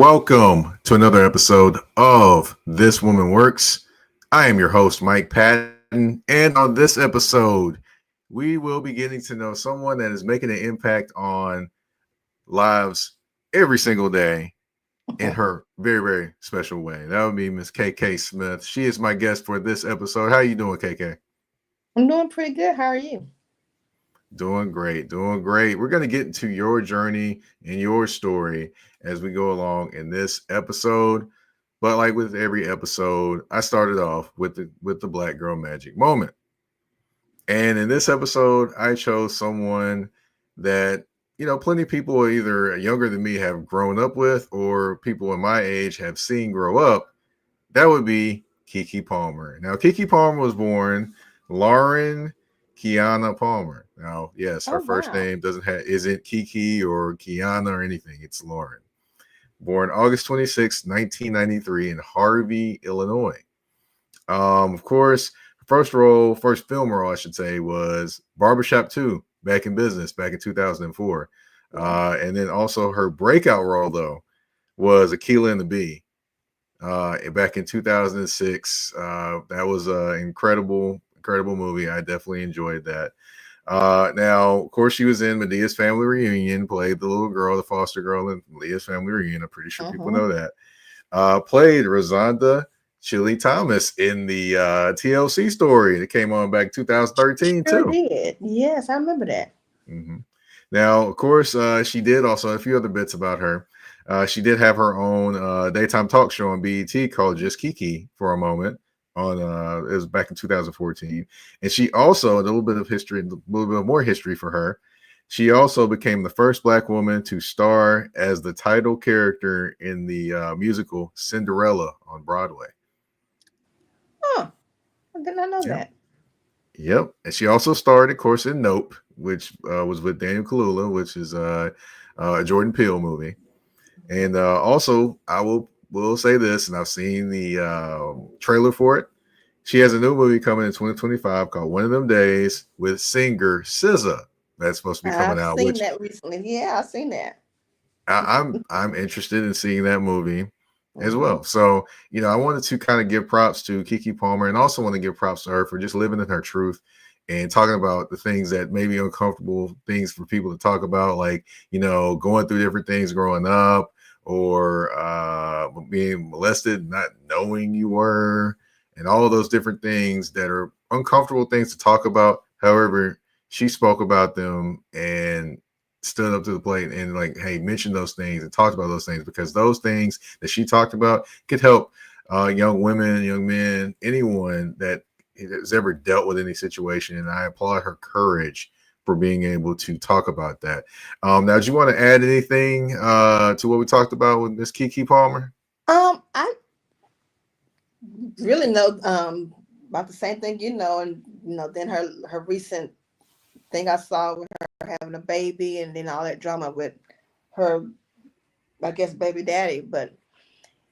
Welcome to another episode of This Woman Works. I am your host, Mike Patton, and on this episode, we will be getting to know someone that is making an impact on lives every single day in her very, very special way. That would be Miss KeKe Smith. She is my guest for this episode. How you doing, KeKe? I'm doing pretty good. How are you? Doing great, doing great. We're going to get into your journey and your story as we go along in this episode. But like with every episode, I started off with the Black Girl Magic moment. And in this episode, I chose someone that, plenty of people either younger than me have grown up with or people in my age have seen grow up. That would be KeKe Palmer. Now, KeKe Palmer was born Lauren Kiana Palmer. Now, yes, her first name isn't KeKe or Kiana or anything. It's Lauren. Born August 26, 1993 in Harvey, Illinois. Of course, first film role, I should say, was Barbershop 2, Back in Business, back in 2004. And then also her breakout role, though, was Akilah and the Bee back in 2006. That was an incredible movie. I definitely enjoyed that. Now, of course, she was in Medea's Family Reunion, played the little girl, the foster girl in Medea's Family Reunion. I'm pretty sure people know that. Played Rosanda Chili Thomas in the TLC story that came on back 2013 Sure too. Did. Yes, I remember that. Mm-hmm. Now, of course, she did also a few other bits about her. She did have her own daytime talk show on BET called Just KeKe for a moment. It was back in 2014, and she also a little bit more history for her. She also became the first Black woman to star as the title character in the musical Cinderella on Broadway. Huh? I did not know that. Yep, and she also starred, of course, in Nope, which was with Daniel Kaluuya, which is a Jordan Peele movie, and also I will say this, and I've seen the trailer for it. She has a new movie coming in 2025 called One of Them Days with singer SZA. That's supposed to be coming out. I've seen that recently. Yeah, I've seen that. I'm interested in seeing that movie as well. So, I wanted to kind of give props to KeKe Palmer and also want to give props to her for just living in her truth and talking about the things that may be uncomfortable things for people to talk about, like, going through different things growing up, or being molested, not knowing you were, and all of those different things that are uncomfortable things to talk about. However, she spoke about them and stood up to the plate and mentioned those things and talked about those things, because those things that she talked about could help young women, young men, anyone that has ever dealt with any situation. And I applaud her courage for being able to talk about that. Now, do you want to add anything to what we talked about with Miss KeKe Palmer? I really know about the same thing, and then her recent thing I saw with her having a baby, and then all that drama with her, I guess, baby daddy. But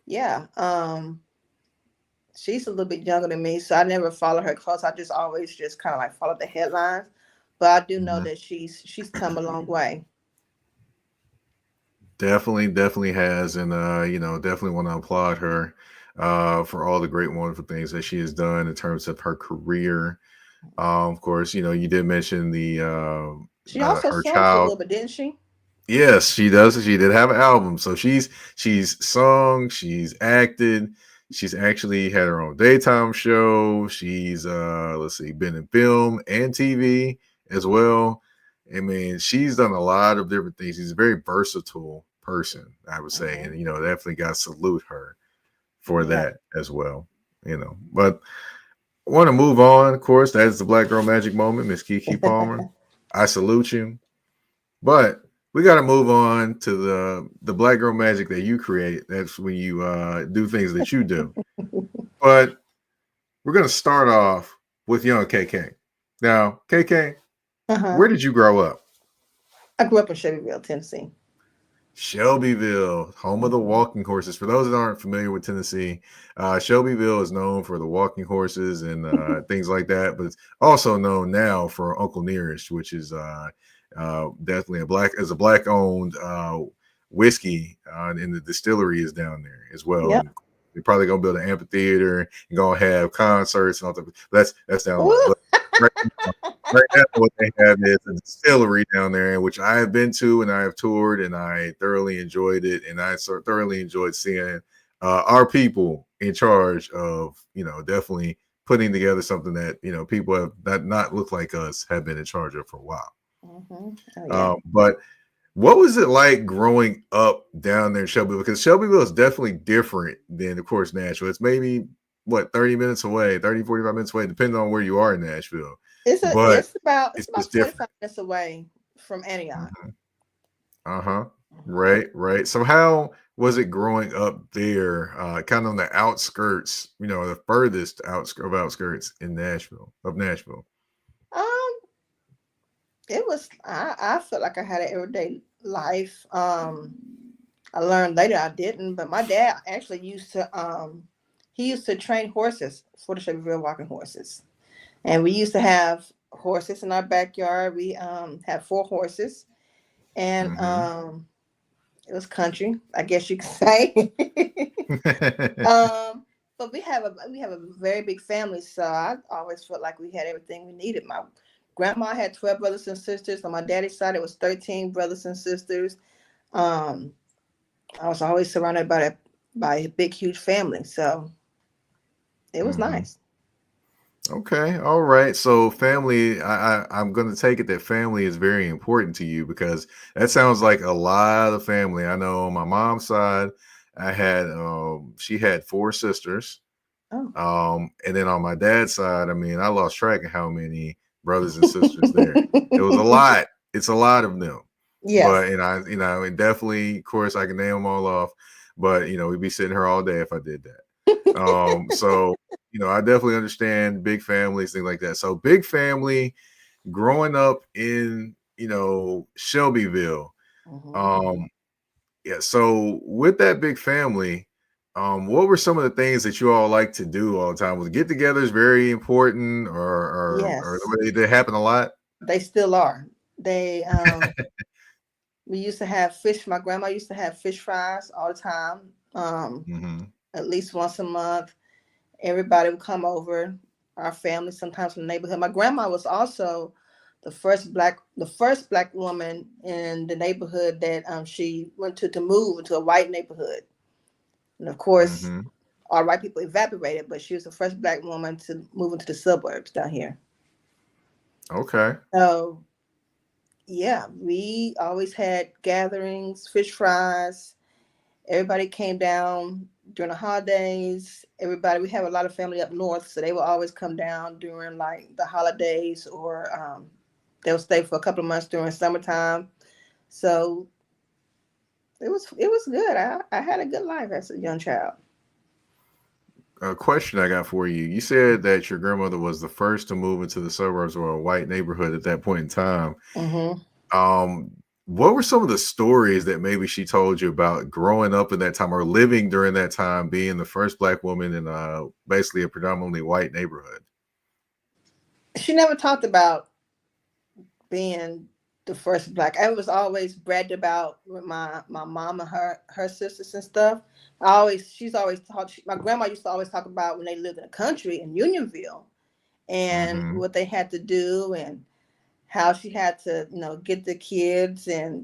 yeah, she's a little bit younger than me, so I never follow her close. I just always kind of follow the headlines. But I do know that she's come a long way. Definitely has, and definitely want to applaud her for all the great, wonderful things that she has done in terms of her career. Of course, you did mention the she also her sung child. a little bit, didn't she? Yes, she does. She did have an album, so she's sung, she's acted. She's actually had her own daytime show. She's been in film and TV as well. I mean, she's done a lot of different things. She's a very versatile person, I would say. And, definitely got to salute her for that as well, But I want to move on. Of course, that is the Black Girl Magic moment, Miss KeKe Palmer. I salute you. But we got to move on to the Black Girl Magic that you create. That's when you do things that you do. But we're going to start off with young KeKe. Now, KeKe, where did you grow up? I grew up in Shelbyville, Tennessee. Shelbyville, home of the walking horses. For those that aren't familiar with Tennessee, Shelbyville is known for the walking horses and things like that, but it's also known now for Uncle Nearest, which is definitely a black-owned whiskey, and the distillery is down there as well. Yep. And they're probably gonna build an amphitheater and gonna have concerts and all that. That's down the line. Ooh. But right now, right now, what they have is a distillery down there, which I have been to and I have toured, and I thoroughly enjoyed it, and I thoroughly enjoyed seeing our people in charge of, definitely putting together something that people have that not look like us have been in charge of for a while. Oh, yeah. But what was it like growing up down there in Shelbyville? Because Shelbyville is definitely different than, of course, Nashville. It's maybe, what, 30 minutes away, 30, 45 minutes away, depending on where you are in Nashville. But It's it's about just 45 different. minutes away from Antioch. Mhm. Uh-huh. Right, right. So how was it growing up there, kind of on the outskirts, the furthest outskirts in Nashville? Um, it was I felt like I had an everyday life. I learned later I didn't, but my dad actually he used to train horses for the Shelbyville walking horses. And we used to have horses in our backyard. We had 4 horses, and Mm-hmm. it was country, I guess you could say. um, but we have a very big family, so I always felt like we had everything we needed. My grandma had 12 brothers and sisters. On my daddy's side, it was 13 brothers and sisters. Um, I was always surrounded by a big, huge family, so it was Mm-hmm. nice. Okay, all right. So family, I'm going to take it that family is very important to you, because that sounds like a lot of family. I know on my mom's side, she had 4 sisters. Oh, And then on my dad's side, I mean, I lost track of how many brothers and sisters there. It was a lot. It's a lot of them. yes. But and definitely, of course, I can name them all off. But we'd be sitting here all day if I did that. So I definitely understand big families, things like that. So big family, growing up in Shelbyville. Mhm. Um, yeah. So with that big family, what were some of the things that you all like to do all the time? Was get-togethers very important, or Yes, they happen a lot? they still are. They we used to have fish. My grandma used to have fish fries all the time. Hmm. At least once a month, everybody would come over. Our family, sometimes from the neighborhood. My grandma was also the first black woman in the neighborhood that she went to move into a white neighborhood. And of course, Hmm. all white people evaporated, but she was the first black woman to move into the suburbs down here. Okay. So yeah, we always had gatherings, fish fries. Everybody came down during the holidays. We have a lot of family up north, so they will always come down during like the holidays, or they'll stay for a couple of months during summertime. So it was good. I had a good life as a young child. A question I got for you. You said that your grandmother was the first to move into the suburbs or a white neighborhood at that point in time. Hmm. Um, what were some of the stories that maybe she told you about growing up in that time or living during that time, being the first black woman in basically a predominantly white neighborhood? She never talked about being the first black. I was always bragged about with my mom and her sisters and stuff. She's always talked. My grandma used to always talk about when they lived in the country in Unionville and Hmm. what they had to do, and how she had to get the kids and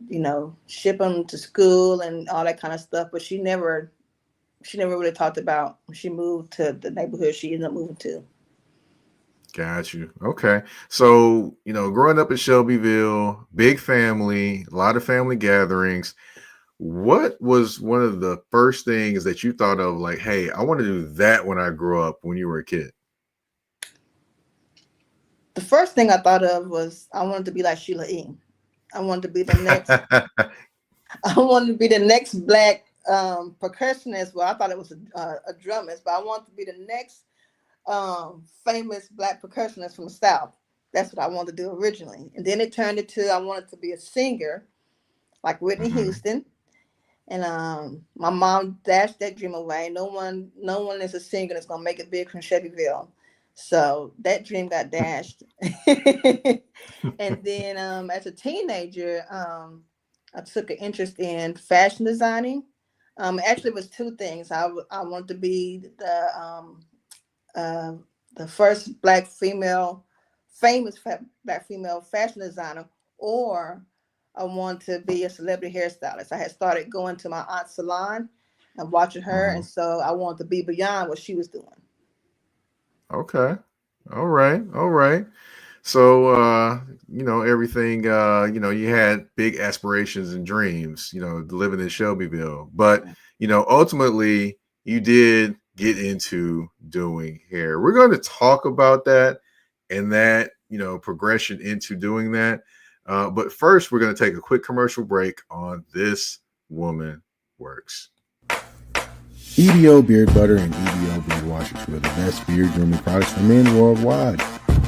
ship them to school and all that kind of stuff. But she never really talked about when she moved to the neighborhood she ended up moving to. Got you. Okay. So, growing up in Shelbyville, big family, a lot of family gatherings. What was one of the first things that you thought of, like, hey, I want to do that when I grow up, when you were a kid? The first thing I thought of was I wanted to be like Sheila E. I wanted to be the next I wanted to be the next black percussionist. Well, I thought it was a drummist, but I wanted to be the next famous black percussionist from the South. That's what I wanted to do originally. And then it turned into I wanted to be a singer like Whitney Hmm. Houston. And my mom dashed that dream away. No one is a singer that's gonna make it big from Shelbyville. So that dream got dashed. And then as a teenager, I took an interest in fashion designing. Actually, it was two things. I wanted to be uh, the first black female fashion designer, or I want to be a celebrity hairstylist. I had started going to my aunt's salon and watching her, and Hmm. so I wanted to be beyond what she was doing. Okay. All right. All right. So, everything, you had big aspirations and dreams, living in Shelbyville. But, ultimately, you did get into doing hair. We're going to talk about that and that, progression into doing that. But first, we're going to take a quick commercial break on This Woman Works. EBO Beard Butter and EBO Beard Wash are two of the best beard grooming products for men worldwide.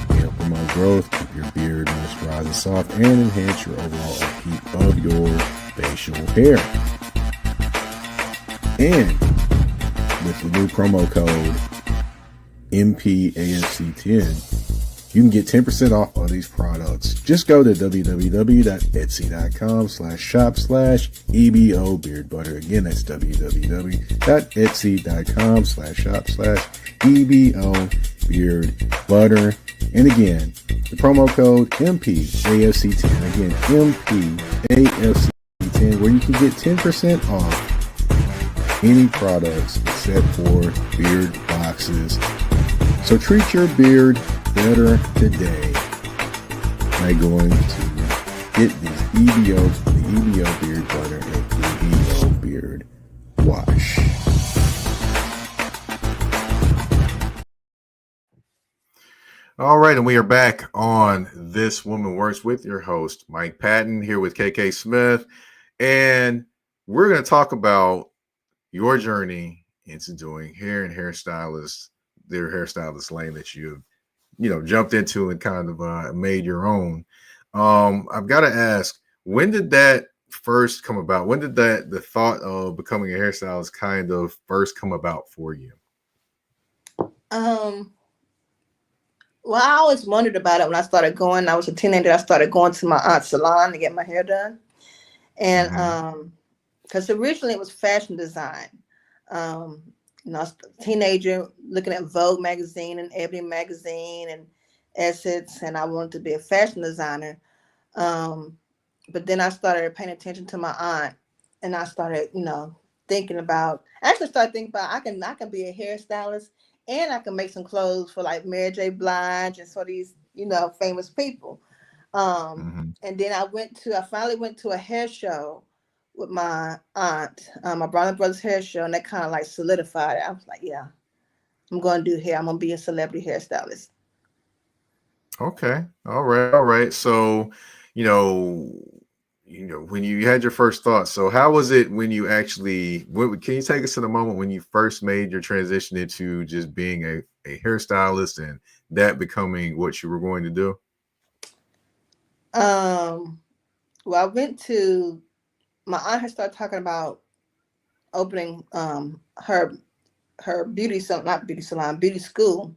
They help promote growth, keep your beard moisturized and soft, and enhance your overall upkeep of your facial hair. And with the new promo code MPAFC10, you can get 10% off all these products. Just go to www.etsy.com/shop/EBO Beard Butter. Again, that's www.etsy.com/shop/EBO Beard Butter. And again, the promo code MPAFC10. Again, MPAFC10, where you can get 10% off any products except for beard boxes. So treat your beard better today by going to get the EBO Beard Butter and EBO Beard Wash. All right, and we are back on This Woman Works with your host, Mike Patton, here with KeKe Smith. And we're going to talk about your journey into doing hair and their hairstylist lane that you've jumped into and kind of made your own. I've got to ask, when did that first come about? When did the thought of becoming a hairstylist kind of first come about for you? Well, I always wondered about it when I started going. I was a teenager. I started going to my aunt's salon to get my hair done, and Mm-hmm. because originally it was fashion design. Um, I was a teenager looking at Vogue magazine and Ebony magazine and Essence, and I wanted to be a fashion designer. Um, but then I started paying attention to my aunt, and I started, actually started thinking about I can be a hairstylist, and I can make some clothes for like Mary J. Blige and for these, famous people. Mm-hmm. And then I finally went to a hair show with my aunt, my brother's hair show, and that kind of like solidified it. I was like, yeah, I'm going to do hair. I'm going to be a celebrity hairstylist. Okay. All right. All right. So, you know, when you had your first thoughts. So, how was it when you actually? Can you take us to the moment when you first made your transition into just being a hairstylist and that becoming what you were going to do? Um, well, I went to my aunt had started talking about opening her beauty salon, not beauty salon, beauty school.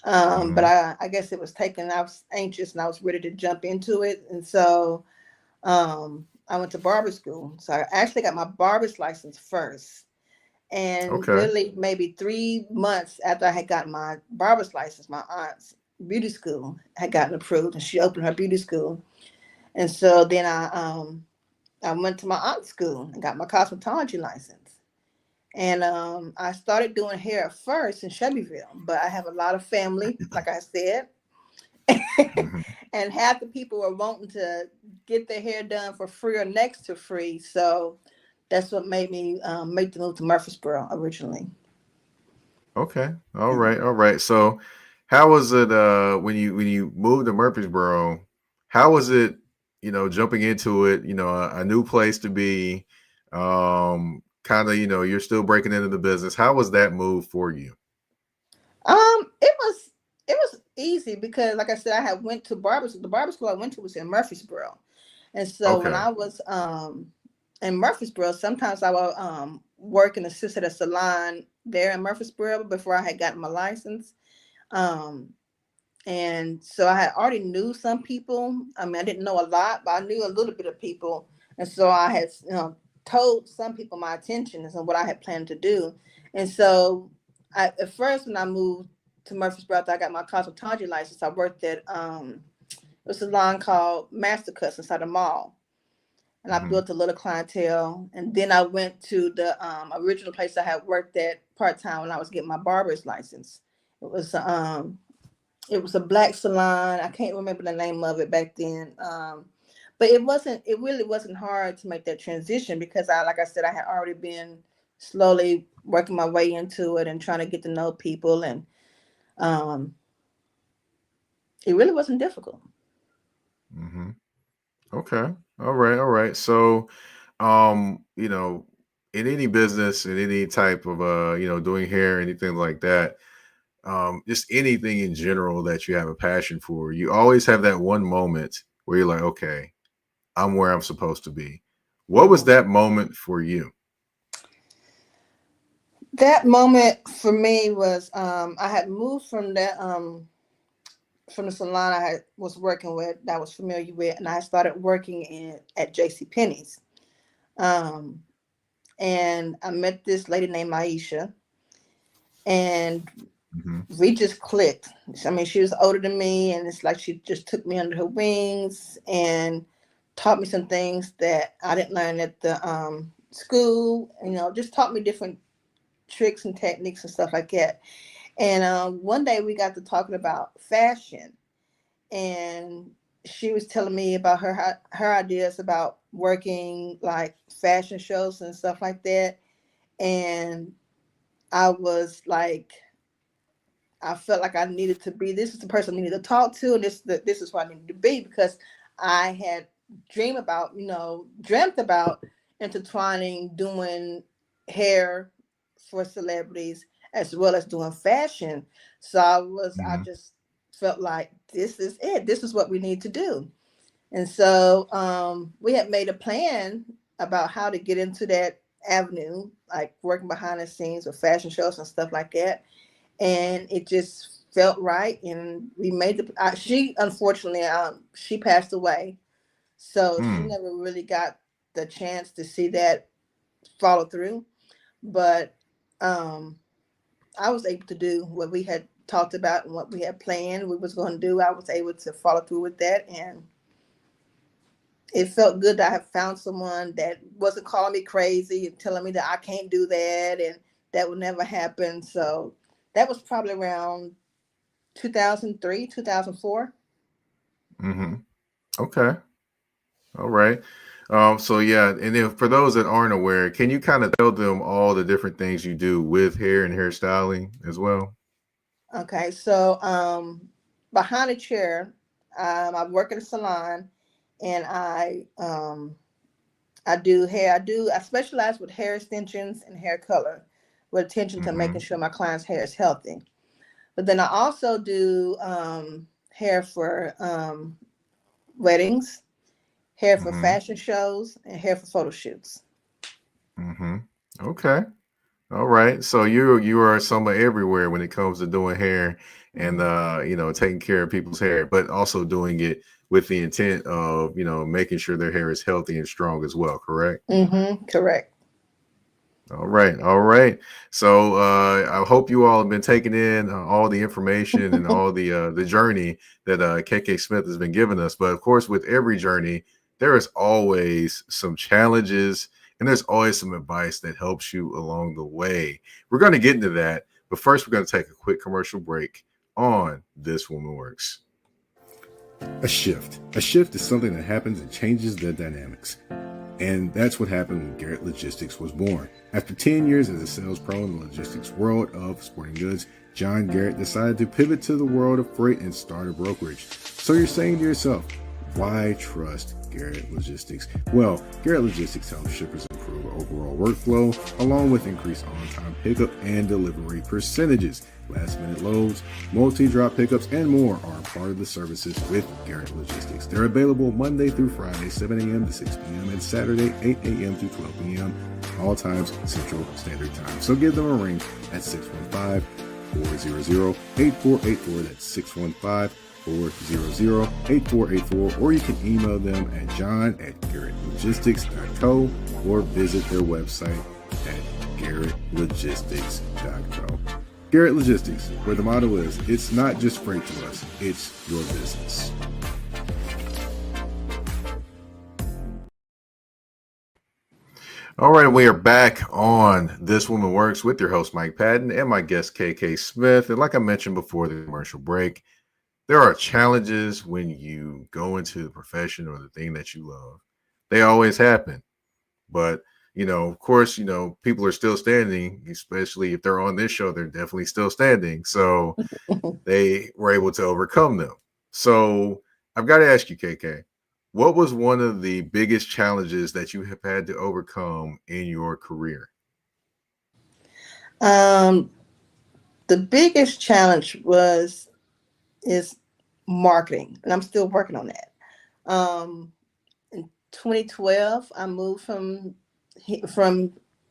But Mm-hmm. I guess it was taken. I was anxious and I was ready to jump into it, and so I went to barber school. So I actually got my barber's license first. And Okay. literally maybe 3 months after I had gotten my barber's license, my aunt's beauty school had gotten approved, and she opened her beauty school. And so then I went to my aunt's school and got my cosmetology license. And I started doing hair at first in Shelbyville, but I have a lot of family, like I said, Mm-hmm. and half the people were wanting to get their hair done for free or next to free. So that's what made me make the move to Murfreesboro originally. Okay. All right. All right. So, how was it when you moved to Murfreesboro? How was it, jumping into it, a new place to be, kind of, you're still breaking into the business. How was that move for you? It was easy because, like I said, I had went to barber school. The barber school I went to was in Murfreesboro, and so when Okay. I was in Murfreesboro, sometimes I would work and assist at a salon there in Murfreesboro before I had gotten my license. Um, and so I had already knew some people. I mean, I didn't know a lot, but I knew a little bit of people And so I had, told some people my intentions and what I had planned to do. And so at first, when I moved to Murfreesboro, after I got my cosmetology license, I worked at it was a salon called Master Cuts inside the mall. And I built a little clientele. And then I went to the original place I had worked at part-time when I was getting my barber's license. It was a black salon. I can't remember the name of it back then. But it really wasn't hard to make that transition because like I said, I had already been slowly working my way into it and trying to get to know people. And it really wasn't difficult. Mm-hmm. Okay. All right. All right. So, in any business, in any type of, doing hair, anything like that, just anything in general that you have a passion for, you always have that one moment where you're like, okay, I'm where I'm supposed to be. What was that moment for you? That moment for me was I had moved from that from the salon was working with, that I was familiar with, and I started working at JCPenney's. And I met this lady named Aisha, and we just clicked. I mean, she was older than me, and it's like she just took me under her wings and taught me some things that I didn't learn at the school. Just taught me different tricks and techniques and stuff like that. And one day we got to talking about fashion, and she was telling me about her ideas about working like fashion shows and stuff like that. And I was like, I felt like I needed to be, this is the person I needed to talk to, and this is what I needed to be, because I had dreamt about intertwining doing hair for celebrities as well as doing fashion. So I just felt like this is it. This is what we need to do. And so we had made a plan about how to get into that avenue, like working behind the scenes with fashion shows and stuff like that. And it just felt right. And we made she unfortunately, she passed away. So she never really got the chance to see that follow through. But I was able to do what we had talked about and what we had planned we was going to do. I was able to follow through with that, and it felt good that I had found someone that wasn't calling me crazy and telling me that I can't do that and that would never happen. So that was probably around 2003, 2004. Okay. All right. So yeah, and then for those that aren't aware, can you kind of tell them all the different things you do with hair and hairstyling as well? Okay, so behind the chair, I work at a salon, and I do hair. I specialize with hair extensions and hair color, with attention to making sure my client's hair is healthy. But then I also do hair for weddings, hair for fashion shows, and hair for photo shoots. Okay. All right. So you are somewhere everywhere when it comes to doing hair and taking care of people's hair, but also doing it with the intent of making sure their hair is healthy and strong as well. Correct? Correct. All right. All right. So I hope you all have been taking in all the information and all the journey that KeKe Smith has been giving us. But of course, with every journey, there is always some challenges. And there's always some advice that helps you along the way. We're going to get into that. But first, we're going to take a quick commercial break on This Woman Works. A shift. A shift is something that happens and changes the dynamics. And that's what happened when Garrett Logistics was born. After 10 years as a sales pro in the logistics world of sporting goods, John Garrett decided to pivot to the world of freight and start a brokerage. So you're saying to yourself, why trust Garrett Logistics? Well, Garrett Logistics helps shippers improve overall workflow, along with increased on-time pickup and delivery percentages. Last-minute loads, multi-drop pickups, and more are part of the services with Garrett Logistics. They're available Monday through Friday, 7 a.m. to 6 p.m., and Saturday, 8 a.m. to 12 p.m., all times Central Standard Time. So give them a ring at 615-400-8484. That's 615 844-8484, or you can email them at john@garrettlogistics.co or visit their website at garrettlogistics.co. Garrett Logistics, where the motto is, it's not just freight to us, it's your business. All right, we are back on This Woman Works with your host, Mike Patton, and my guest, KeKe Smith. And like I mentioned before the commercial break, there are challenges when you go into the profession or the thing that you love. They always happen. But, of course, people are still standing, especially if they're on this show, they're definitely still standing. So they were able to overcome them. So I've got to ask you, KeKe, what was one of the biggest challenges that you have had to overcome in your career? The biggest challenge is marketing, and I'm still working on that. In 2012, I moved from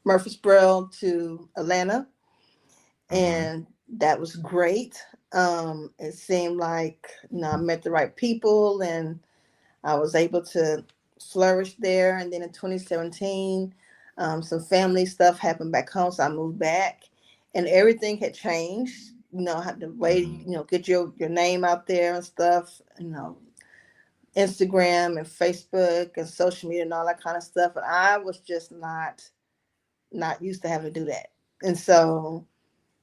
Murfreesboro to Atlanta, and that was great. It seemed like I met the right people, and I was able to flourish there. And then in 2017, some family stuff happened back home, so I moved back, and everything had changed. The way get your name out there and stuff. Instagram and Facebook and social media and all that kind of stuff. But I was just not used to having to do that. And so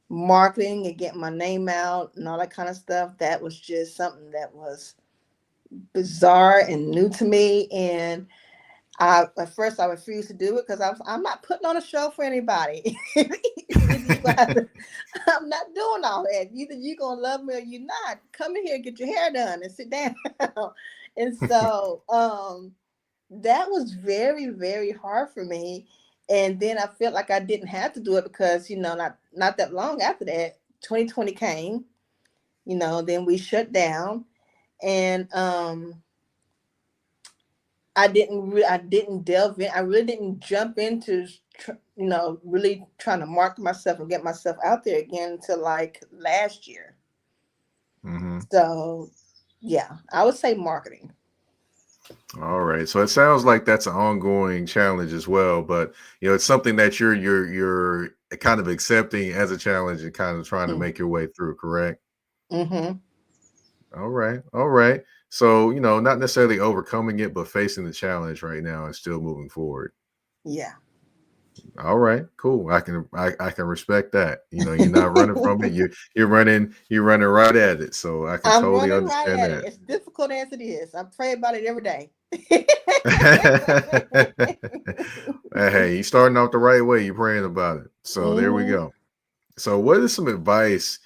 marketing and getting my name out and all that kind of stuff, that was just something that was bizarre and new to me. And at first I refused to do it because I'm not putting on a show for anybody. I'm not doing all that. Either you're going to love me or you're not. Come in here, get your hair done and sit down. And so that was very, very hard for me. And then I felt like I didn't have to do it because, not that long after that, 2020 came, then we shut down. And I didn't delve in. I really didn't jump into, really trying to market myself and get myself out there again until like last year. So, yeah, I would say marketing. All right. So it sounds like that's an ongoing challenge as well, but it's something that you're kind of accepting as a challenge and kind of trying to make your way through, correct? Mm-hmm. All right. All right. So, not necessarily overcoming it, but facing the challenge right now and still moving forward. Yeah. All right, cool. I can respect that. You're not running from it. You're running right at it. So I can I'm totally running right understand at that. it. As difficult as it is, I pray about it every day. Hey, you starting off the right way. You're praying about it. So there we go. So what is some advice,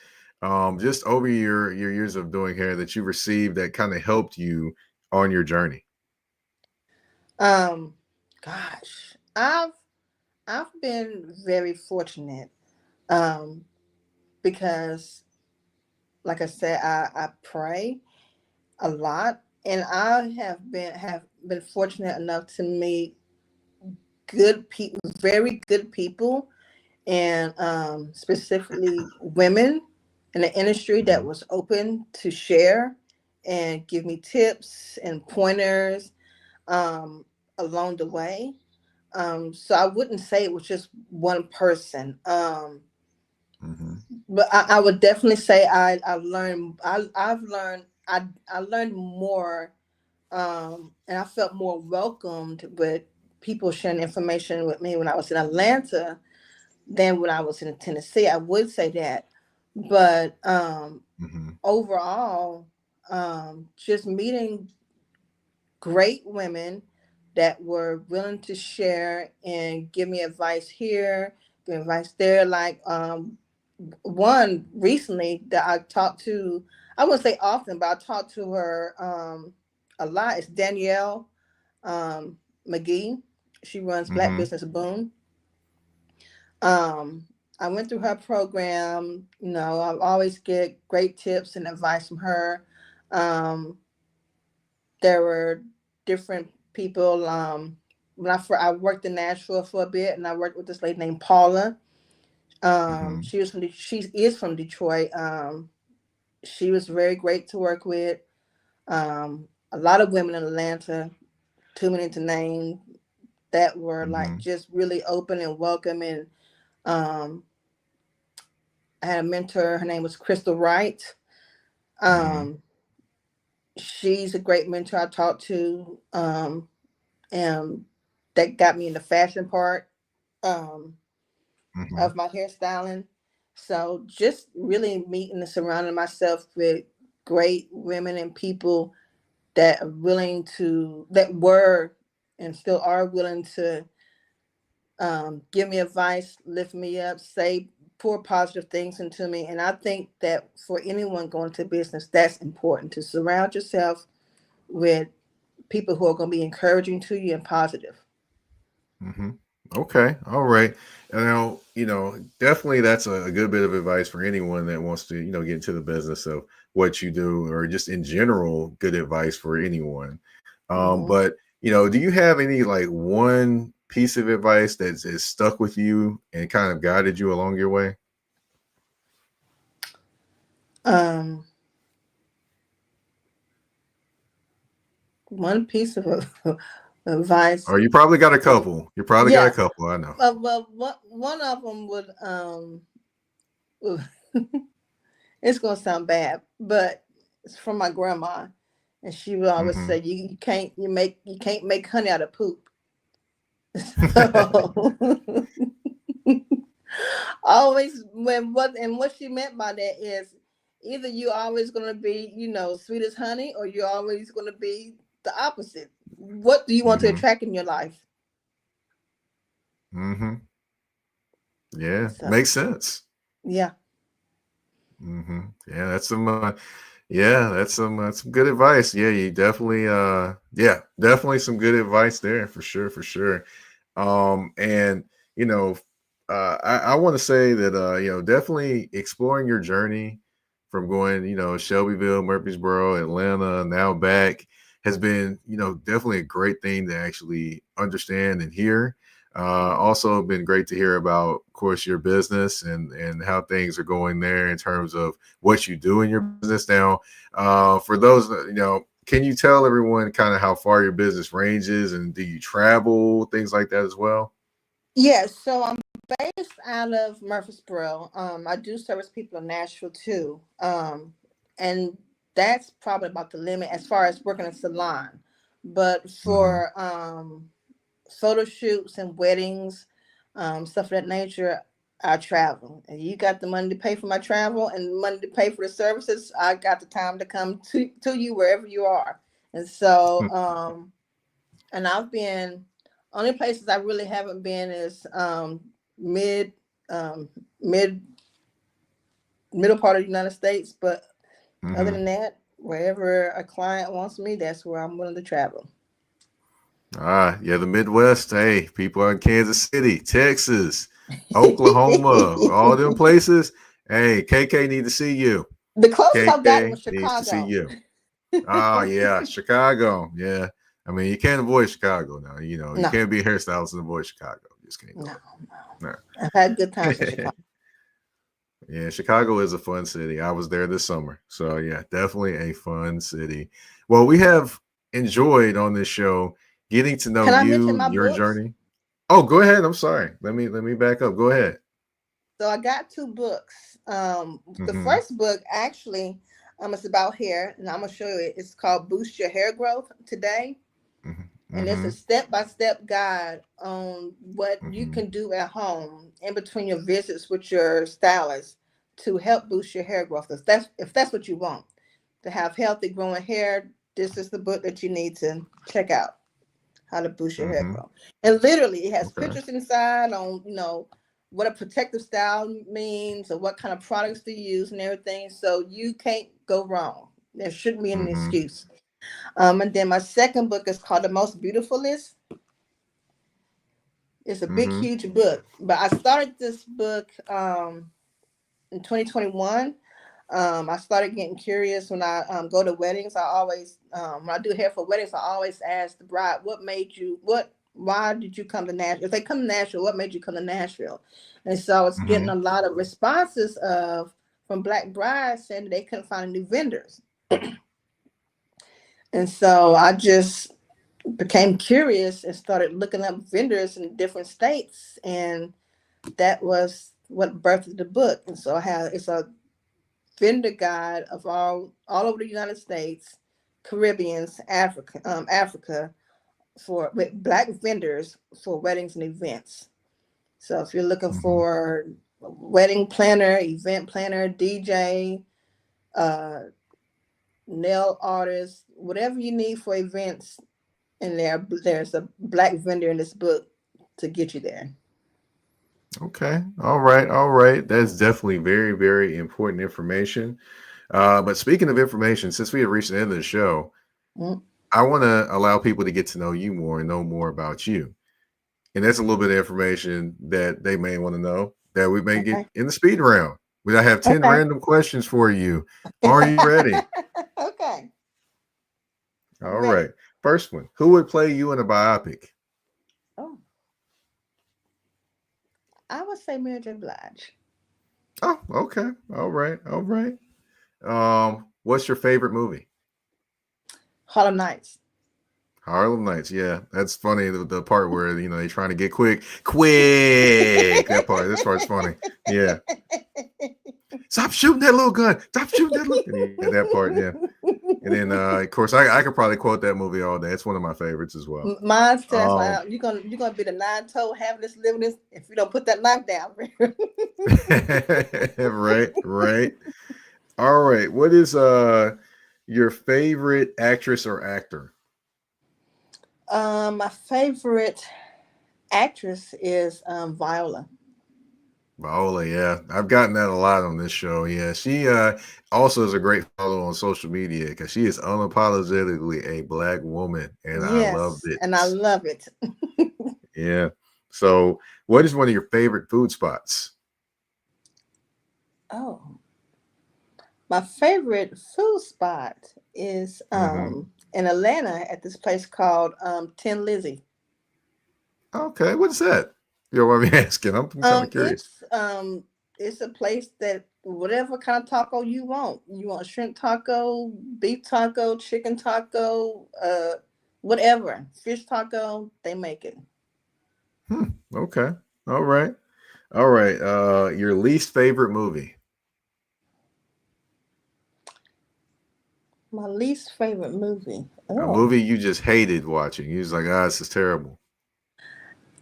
just over your years of doing hair that you received that kind of helped you on your journey? Gosh, I've been very fortunate, because, like I said, I pray a lot, and I have been fortunate enough to meet good people, very good people, and specifically women in the industry that was open to share and give me tips and pointers along the way. So I wouldn't say it was just one person. But I would definitely say I've learned more, and I felt more welcomed with people sharing information with me when I was in Atlanta than when I was in Tennessee. I would say that, but overall, just meeting great women that were willing to share and give me advice here, give advice there. Like one recently that I talked to, I wouldn't say often, but I talked to her a lot. It's Danielle McGee. She runs Black Business Boom. I went through her program. I always get great tips and advice from her. There were different people. When I worked in Nashville for a bit, and I worked with this lady named Paula. She is from Detroit. She was very great to work with. A lot of women in Atlanta, too many to name, that were like Mm-hmm. just really open and welcoming. Um, I had a mentor. Her name was Crystal Wright. Mm-hmm. Um, she's a great mentor I talked to, and that got me in the fashion part um, Mm-hmm. of my hairstyling. So just really meeting and surrounding myself with great women and people that are willing to, that were and still are willing to give me advice, lift me up, say pour positive things into me. And I think that for anyone going to business, that's important to surround yourself with people who are going to be encouraging to you and positive. Mm-hmm. Okay. All right. And now, definitely that's a good bit of advice for anyone that wants to, get into the business of what you do, or just in general, good advice for anyone. Hmm. But, do you have any like one piece of advice that's is stuck with you and kind of guided you along your way? Um, one piece of advice. Or you probably got a couple. You probably got a Yeah. couple. I know. Well, one of them would it's gonna sound bad, but it's from my grandma, and she would always Mm-hmm. say, you can't make honey out of poop." So always when what she meant by that is either you're always gonna be, sweet as honey, or you're always gonna be the opposite. What do you want to Mm-hmm. attract in your life? Mm-hmm. Yeah, So makes sense. yeah. Mm-hmm. Yeah, that's some good advice. Yeah, you definitely definitely some good advice there for sure, for sure. And you know, I want to say that definitely exploring your journey from going, Shelbyville, Murfreesboro, Atlanta, now back has been, definitely a great thing to actually understand and hear. Also been great to hear about, of course, your business and how things are going there in terms of what you do in your business now. For those that, can you tell everyone kind of how far your business ranges, and do you travel, things like that as well? Yes, so I'm based out of Murfreesboro. I do service people in Nashville too. And that's probably about the limit as far as working in a salon. But Mm-hmm. for photo shoots and weddings, stuff of that nature, I travel. And you got the money to pay for my travel and money to pay for the services, I got the time to come to you wherever you are. And so and I've been only places I really haven't been is mid um mid middle part of the United States, but other Mm-hmm. than that, wherever a client wants me, that's where I'm willing to travel. Ah, yeah, the Midwest. Hey, people are in Kansas City, Texas, Oklahoma, all them places. Hey, KK need to see you. The closest I've gotten KK was needs to see Chicago. you. Oh yeah, Chicago. Yeah, I mean you can't avoid Chicago now. You No, can't be a hairstylist and avoid Chicago. You just can't do no, it. I've had good times in No. Chicago. Yeah, Chicago is a fun city. I was there this summer, so yeah, definitely a fun city. Well, we have enjoyed on this show getting to know Can I mention you, my your books? journey. Oh, go ahead. I'm sorry. Let me back up. Go ahead. So I got two books. The Mm-hmm. first book actually, it's about hair, and I'm gonna show you it. It's called Boost Your Hair Growth Today, and it's a Mm-hmm. step-by-step guide on what you Mm-hmm. can do at home in between your visits with your stylist to help boost your hair growth. If that's what you want to have healthy growing hair, this is the book that you need to check out. How to boost your hair Mm-hmm. growth. And literally, it has Okay. pictures inside on what a protective style means or what kind of products to use and everything. So you can't go wrong. There shouldn't be an Mm-hmm. excuse. And then my second book is called The Most Beautiful List. It's a big, Mm-hmm. huge book. But I started this book in 2021. I started getting curious when I go to weddings. I always, when I do hair for weddings, I always ask the bride, why did you come to Nashville? If they come to Nashville, what made you come to Nashville? And so it's getting Mm-hmm. a lot of responses of from Black Bride saying they couldn't find any vendors. And so I just became curious and started looking up vendors in different states, and that was what birthed the book. And so it's a vendor guide of all over the United States, Caribbeans, Africa, with Black vendors for weddings and events. So if you're looking for wedding planner, event planner, DJ, nail artist, whatever you need for events, and there's a Black vendor in this book to get you there. Okay. All right. That's definitely very, very important information. But speaking of information, since we have reached the end of the show, I want to allow people to get to know you more and know more about you. And that's a little bit of information that they may want to know that we may get in the speed round. I have 10 random questions for you. Are you ready? Okay. All right. First one. Who would play you in a biopic? Oh, I would say Mary J. Blige. Oh, okay. All right. What's your favorite movie? Harlem Nights. Harlem Nights. Yeah, that's funny. The part where they're trying to get quick. That part's funny. Yeah. Stop shooting that little gun. Stop shooting that little. Yeah, that part. Yeah. And then, of course, I could probably quote that movie all day. It's one of my favorites as well. Mine's you're gonna be the nine-toed, having living this if you don't put that knife down. Right. All right. What is your favorite actress or actor? My favorite actress is Viola. Viola, yeah. I've gotten that a lot on this show. Yeah. She also is a great follow on social media because she is unapologetically a Black woman. And I loved it. And I love it. Yeah. So what is one of your favorite food spots? Oh, my favorite food spot is in Atlanta at this place called Tin Lizzy. Okay. What's that? You know what I'm asking? I'm kind of curious. It's a place that whatever kind of taco you want. You want shrimp taco, beef taco, chicken taco, whatever. Fish taco, they make it. Okay. All right. Your least favorite movie? My least favorite movie. A movie you just hated watching. You was like, this is terrible.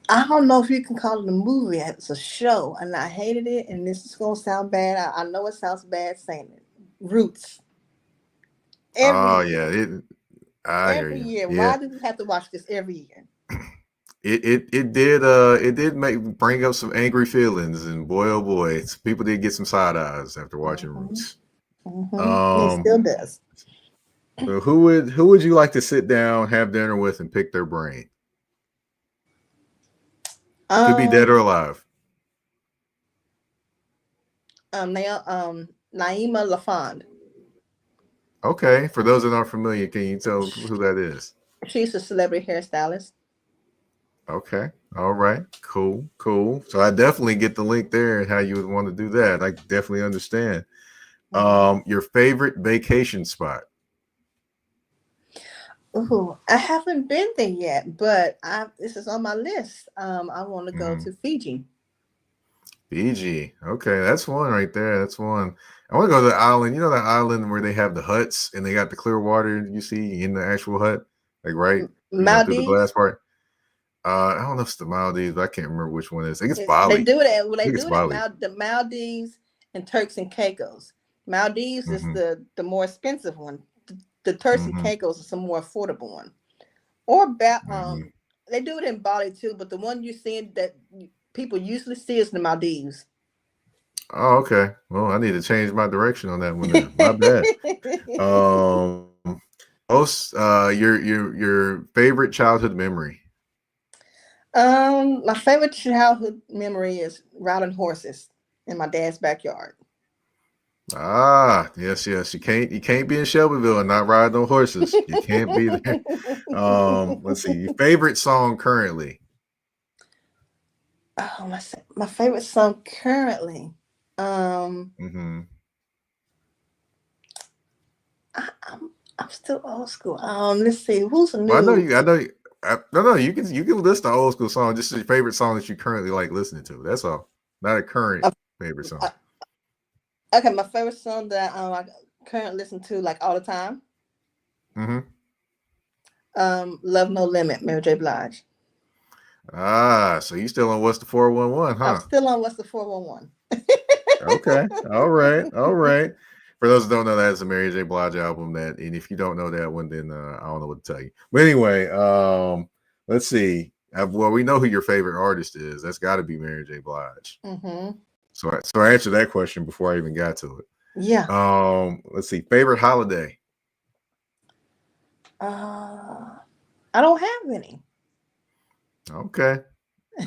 I don't know if you can call it a movie. It's a show, and I hated it. And this is gonna sound bad. I know it sounds bad saying it. Roots. Every year. Every year. Yeah. Why do we have to watch this every year? It did bring up some angry feelings, and boy oh boy, people did get some side eyes after watching Roots. It still does. So who would you like to sit down, have dinner with, and pick their brain? Could be dead or alive. Naima LaFond. Okay, for those that aren't familiar, can you tell who that is? She's a celebrity hairstylist. Okay, all right, cool. So I definitely get the link there and how you would want to do that. I definitely understand. Your favorite vacation spot? Oh, I haven't been there yet, but this is on my list. I want to go to Fiji. Fiji. Okay, that's one right there. That's one. I want to go to the island. You know, the island where they have the huts and they got the clear water you see in the actual hut, like right Maldives. Through the glass part. I don't know if it's the Maldives, but I can't remember which one it is. I think it's Bali. They do it at the Maldives and Turks and Caicos. Maldives is the more expensive one. The Turks and Caicos is some more affordable one. Or they do it in Bali too, but the one you see that people usually see is the Maldives. Oh, okay. Well, I need to change my direction on that one. My bad. Your favorite childhood memory? My favorite childhood memory is riding horses in my dad's backyard. Yes. You can't be in Shelbyville and not ride no horses. You can't be there. Let's see. Your favorite song currently? Oh, my favorite song currently. I'm still old school. Let's see, who's a Well, I know new? you. I know you. No. You can list an old school song. Just your favorite song that you currently like listening to. That's all. Not a current Uh, favorite song. uh, okay, my favorite song that I currently listen to like all the time. Mm-hmm. Love No Limit, Mary J. Blige. So you still on What's the 411, I'm huh? still on What's the 411. Okay. All right. All right. For those who don't know, that's a Mary J. Blige album. That, and if you don't know that one, then I don't know what to tell you. But anyway, let's see. Well, we know who your favorite artist is. That's got to be Mary J. Blige. Mm-hmm. So I answered that question before I even got to it. Yeah. Let's see. Favorite holiday. I don't have any. Okay.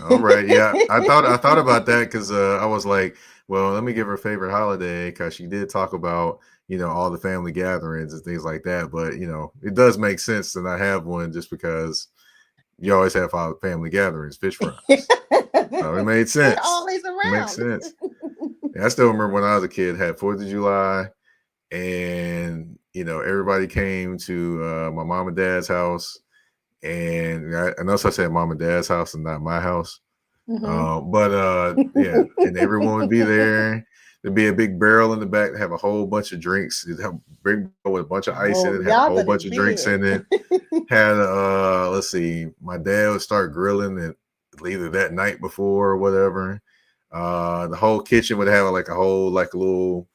All right. Yeah, I thought about that because I was like, well, let me give her favorite holiday because she did talk about all the family gatherings and things like that. But it does make sense to not have one just because you always have family gatherings, fish fries. So it made They're sense. always It makes around. sense. Yeah, I still remember when I was a kid, had 4th of July, and everybody came to my mom and dad's house, and I notice I said mom and dad's house and not my house. Mm-hmm. But yeah, and everyone would be there. There'd be a big barrel in the back to have a whole bunch of drinks. It'd have a big barrel with a bunch of ice in Oh, it, have a y'all whole done bunch it of drinks big. in it. Had let's see, my dad would start grilling it either that night before or whatever. The whole kitchen would have like a whole like a little,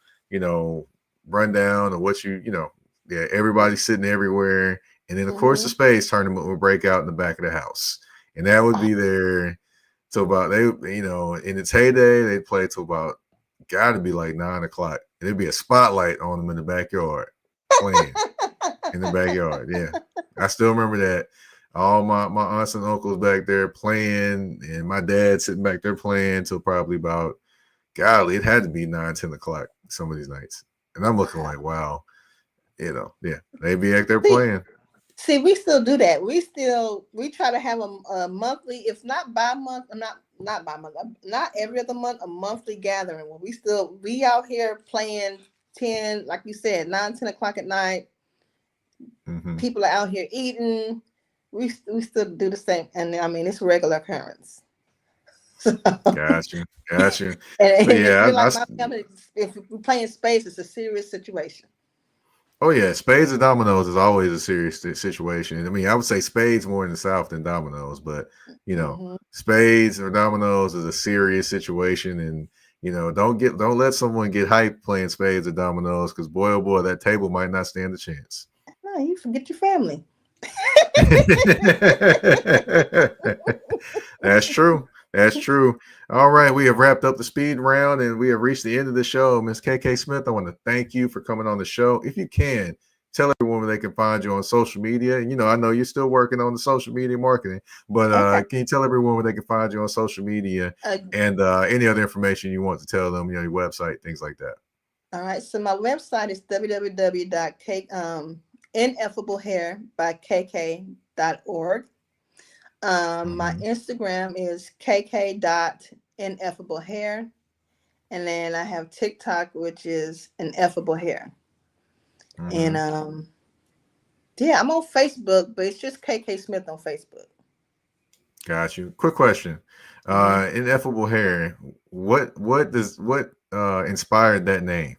rundown of what yeah, everybody sitting everywhere. And then of course the Mm-hmm. space tournament would break out in the back of the house. And that would be there till about in its heyday, they'd play till about gotta be like 9 o'clock. And there'd be a spotlight on them in the backyard playing in the backyard. Yeah. I still remember that. All my aunts and uncles back there playing, and my dad sitting back there playing till probably about golly, it had to be 9, 10 o'clock some of these nights. And I'm looking like, wow, yeah, they'd be back there see, playing. see, we still do that. We try to have a monthly, if not by month, not by month, not every other month, a monthly gathering where we out here playing 10, like you said, 9, 10 o'clock at night. Mm-hmm. People are out here eating. We still do the same, and I mean it's a regular occurrence. Gotcha. Gotcha. But And if yeah, you're like my family, if we're playing space, it's a serious situation. oh yeah, spades and dominoes is always a serious situation. I mean, I would say spades more in the South than dominoes, but Mm-hmm. spades or dominoes is a serious situation, and don't let someone get hyped playing spades or dominoes because boy oh boy, that table might not stand a chance. No, you forget your family. That's true. That's true. All right, we have wrapped up the speed round and we have reached the end of the show. Miss KeKe Smith, I want to thank you for coming on the show. If you can, tell everyone where they can find you on social media. And I know you're still working on the social media marketing, but Okay. can you tell everyone where they can find you on social media Uh, and any other information you want to tell them, your website, things like that? all right. So my website is www.ineffablehair.kk.org. My Mm-hmm. Instagram is kk.ineffablehair. And then I have TikTok, which is ineffable hair. And Mm-hmm. yeah, I'm on Facebook, but it's just KeKe Smith on Facebook. Got you. Quick question. Mhm. Ineffable hair. What inspired that name?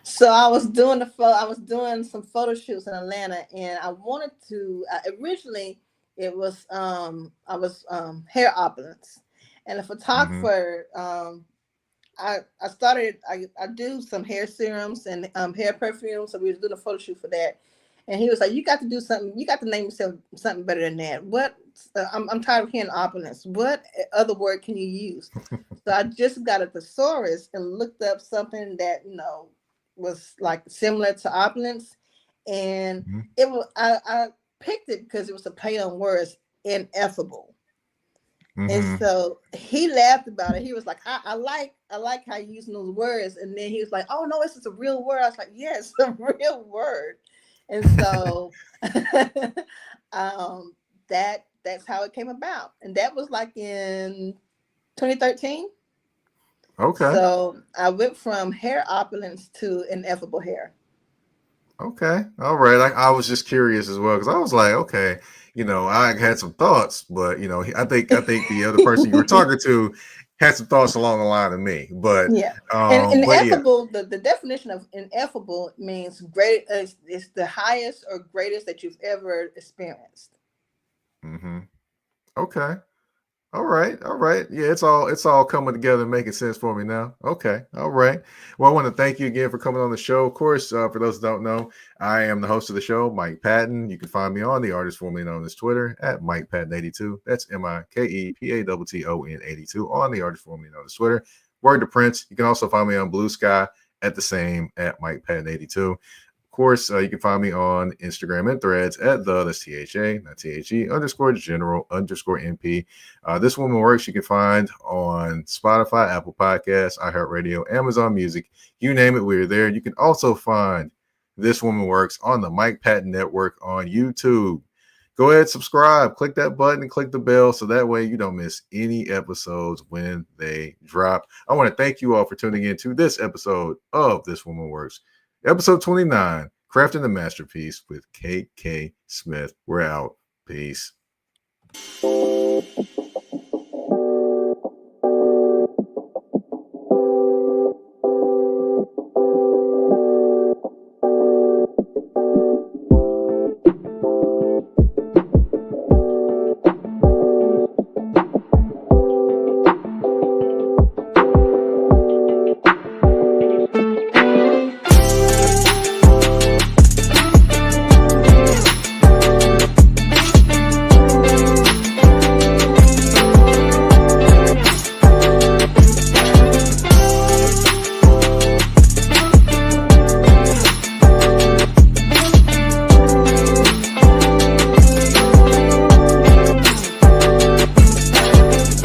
So I was doing some photo shoots in Atlanta, and I wanted to. Originally, it was I was hair opulence, and the Mm-hmm. photographer. I started. I do some hair serums and hair perfumes. So we was doing a photo shoot for that, and he was like, "You got to do something. You got to name yourself something better than that. What? I'm tired of hearing opulence. What other word can you use?" So I just got a thesaurus and looked up something that was like similar to opulence, and Mm-hmm. it was I picked it because it was a play on words, ineffable. And Mm-hmm. so he laughed about it. He was like, I like how you using those words. And then he was like, oh no, this is a real word. I was like, yes, a real word. And so that's how it came about. And that was like in 2013. Okay. So I went from hair opulence to ineffable hair. Okay. All right. I was just curious as well because I was like, okay, I had some thoughts, but I think the other person you were talking to had some thoughts along the line of me. But Yeah. And yeah. ineffable, the definition of ineffable means great is the highest or greatest that you've ever experienced. Mm-hmm. Okay. All right, all right. Yeah, it's all coming together and making sense for me now. Okay, all right. Well, I want to thank you again for coming on the show. Of course, for those who don't know, I am the host of the show, Mike Patton. You can find me on the artist formerly known as Twitter at Mike Patton82. That's MikePatton 82 on the artist formerly known as Twitter. Word to Prince. You can also find me on Blue Sky at the same at Mike Patton82. Of course, you can find me on Instagram and Threads at that's THA, not THE, _general_NP. This Woman Works you can find on Spotify, Apple Podcasts, iHeartRadio, Amazon Music. You name it, we're there. You can also find This Woman Works on the Mike Patton Network on YouTube. Go ahead, subscribe, click that button and click the bell so that way you don't miss any episodes when they drop. I want to thank you all for tuning in to this episode of This Woman Works. Episode 29, Crafting the Masterpiece with KeKe Smith. We're out. Peace.